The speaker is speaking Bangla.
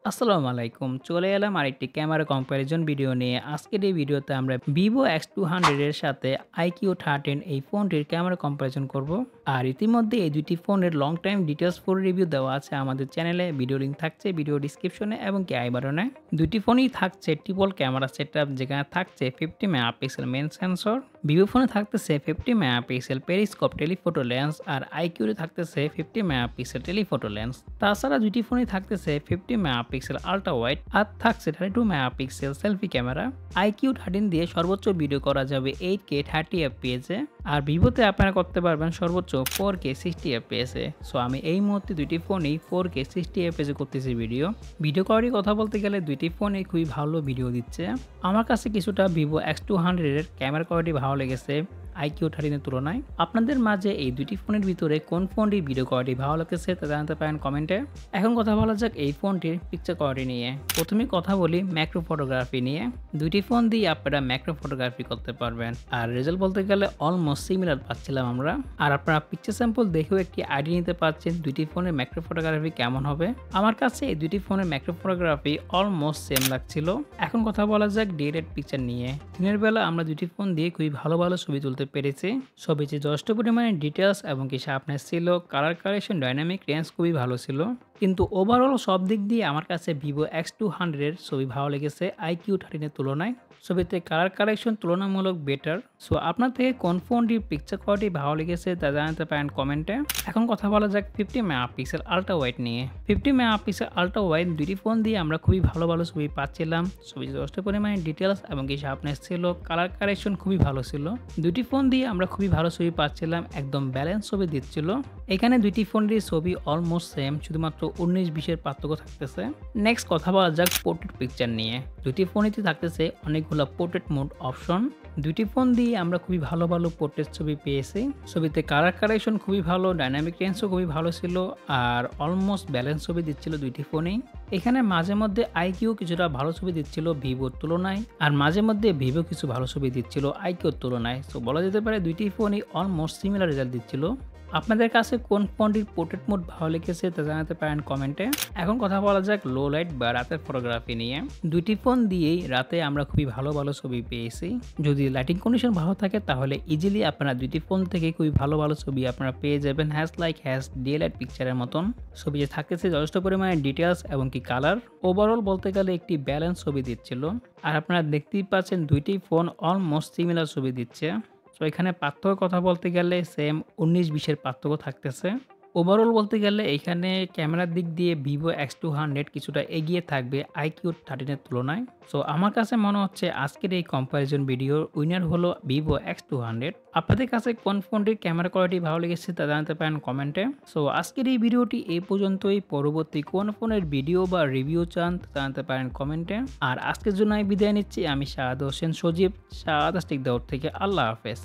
আসসালামু আলাইকুম। চলে এলাম আরেকটি ক্যামেরা কম্প্যারিজন ভিডিও নিয়ে। আজকের এই ভিডিওতে আমরা Vivo X200 এর সাথে iQOO13 এই ফোনটির ক্যামেরা কম্প্যারিজন করব। আর ইতিমধ্যে এই দুটি ফোনের লং টাইম ডিটেইলস ফুল রিভিউ দেওয়া আছে আমাদের চ্যানেলে। ভিডিও লিংক থাকছে ভিডিও ডেসক্রিপশনে এবং আই বাটনে। দুটি ফোনই থাকছে ট্রিপল ক্যামেরা সেটআপ, যেখানে থাকছে 50 মেগাপিক্সেল মেইন সেন্সর। Vivo ফোনে থাকতেছে 50 মেগাপিক্সেল পেরিস্কোপ টেলিফোটো লেন্স, আর iQOO থাকতেছে 50 মেগাপিক্সেল টেলিফোটো লেন্স। তাছাড়া দুটি ফোনই থাকতেছে 50 মেগাপিক্সেল আল্ট্রা ওয়াইড আর থাকছে 32 মেগাপিক্সেল সেলফি ক্যামেরা। iQOO13 দিয়ে সর্বোচ্চ ভিডিও করা যাবে 8K 30 fps এ, আর ভিভোতে আপনারা করতে পারবেন সর্বোচ্চ 4K 60 fps এ। সো আমি এই মুহূর্তে দুইটি ফোনই 4K 60 fps এ করতেছি ভিডিও কোয়ালিটির কথা বলতে গেলে দুইটি ফোনই খুবই ভালো ভিডিও দিচ্ছে। আমার কাছে কিছুটা Vivo X200 এর ক্যামেরা কোয়ালিটি ভালো লেগেছে iQOO13 এর তুলনায়। আপনাদের মাঝে এই দুটি ফোনের ভিতরে কোন ফোনটির ভিডিও কোয়ালিটি ভালো লাগছে তা জানাতে পারেন কমেন্টে। এখন কথা বলা যাক এই ফোনটির পিকচার কোয়ালিটি নিয়ে। প্রথমে কথা বলি ম্যাক্রো ফটোগ্রাফি নিয়ে। দুইটি ফোন দিয়ে আপনারা ম্যাক্রো ফটোগ্রাফি করতে পারবেন, আর রেজাল্ট বলতে গেলে অলমোস্ট সিমিলার পাচ্ছিলাম আমরা। আর আপনারা পিকচার স্যাম্পল দেখেও একটি আইডিয়া নিতে পারছেন দুইটি ফোনের ম্যাক্রো ফটোগ্রাফি কেমন হবে। আমার কাছে এই দুইটি ফোনের ম্যাক্রো ফটোগ্রাফি অলমোস্ট সেম লাগছিল। এখন কথা বলা যাক ডিরেক্ট পিকচার নিয়ে। দিনের বেলা আমরা দুইটি ফোন দিয়ে খুবই ভালো ছবি তুলতে পেরেছি। ছবিতে যথেষ্ট পরিমাণে ডিটেলস এবং কি শার্পনেস ছিল, কালার কারেকশন, ডাইনামিক রেঞ্জ খুবই ভালো ছিল। কিন্তু ওভারঅল সব দিক দিয়ে আমার কাছে Vivo X200 এর ছবি ভালো লেগেছে iQOO13 এর তুলনায়। ছবিতে কালার কারেকশন তুলনামূলক বেটার। সো আপনার থেকে কোন ফোনটির পিকচার কোয়ালিটি ভালো লেগেছে তা জানাতে পারেন কমেন্টে। এখন কথা বলা যাক 50 মেগাপিক্সেল আল্ট্রা ওয়াইড নিয়ে। 50 মেগাপিক্সেল আল্ট্রা ওয়াইড দুইটি ফোন দিয়ে আমরা খুবই ভালো ছবি পাচ্ছিলাম। ছবিতে যথেষ্ট পরিমাণে ডিটেলস এবং কি শার্পনেস ছিল, কালার কারেকশন খুবই ভালো ছিল। দুইটি ফোন দিয়ে আমরা খুবই ভালো ছবি পাচ্ছিলাম, একদম ব্যালেন্স ছবি দিচ্ছিল। এখানে দুইটি ফোনের ছবি অলমোস্ট সেম, শুধুমাত্র 19-20 পার্থক্য থাকতেছে। নেক্সট কথা বলা যাক পোর্ট্রেট পিকচার নিয়ে। দুইটি ফোনেতে থাকতেছে অনেকগুলো পোর্ট্রেট মোড অপশন। দুইটি ফোন দিয়ে আমরা খুবই ভালো পোর্ট্রেট ছবি পেয়েছি। ছবিতে কালার কারেকশন খুবই ভালো, ডাইনামিক রেঞ্জও খুবই ভালো ছিল, আর অলমোস্ট ব্যালেন্স ছবি দিচ্ছিল দুইটি ফোনেই। এখানে মাঝে মধ্যে iQOO কিছুটা ভালো ছবি দিচ্ছিল ভিভোর তুলনায়, আর মাঝে মধ্যে ভিভো কিছু ভালো ছবি দিচ্ছিল iQOOর তুলনায়। সো বলা যেতে পারে দুইটি ফোনই অলমোস্ট সিমিলার রেজাল্ট দিচ্ছিল। আপনাদের কাছে কোন ফোনটির পোর্ট্রেট মোড ভালো লেগেছে তা জানাতে পারেন কমেন্টে। এখন কথা বলা যাক লো লাইট বা রাতের ফটোগ্রাফি নিয়ে। দুইটি ফোন দিয়েই রাতে আমরা খুবই ভালো ছবি পেয়েছি। যদি লাইটিং কন্ডিশন ভালো থাকে তাহলে ইজিলি আপনারা দুইটি ফোন থেকে খুবই ভালো ছবি আপনারা পেয়ে যাবেন ডিএলআর পিকচারের মতন। ছবিতে থাকতেছে যথেষ্ট পরিমাণে ডিটেলস এবং কি কালার। ওভারঅল বলতে গেলে একটি ব্যালেন্স ছবি দিচ্ছিল। আর আপনারা দেখতেই পাচ্ছেন দুইটি ফোন অলমোস্ট সিমিলার ছবি দিচ্ছে। তো এখানে পার্থক্যের কথা বলতে গেলে সেম 19-20 পার্থক্য থাকতেছে। ওভারঅল বলতে গেলে এখানে ক্যামেরার দিক দিয়ে Vivo X200 কিছুটা এগিয়ে থাকবে iQOO13 এর তুলনায়। সো আমার কাছে মনে হচ্ছে আজকের এই কম্প্যারিজন ভিডিওর উইনার হলো Vivo X200। আপনাদের কাছে কোন ফোনটির ক্যামেরা কোয়ালিটি ভালো লেগেছে তা জানাতে পারেন কমেন্টে। সো আজকের এই ভিডিওটি এই পর্যন্তই। পরবর্তী কোন ফোনের ভিডিও বা রিভিউ চান তা জানাতে পারেন কমেন্টে। আর আজকের জন্য বিদায় নিচ্ছি আমি শাহাদ হোসেন সজীব, শাহাদ থেকে। আল্লাহ হাফেজ।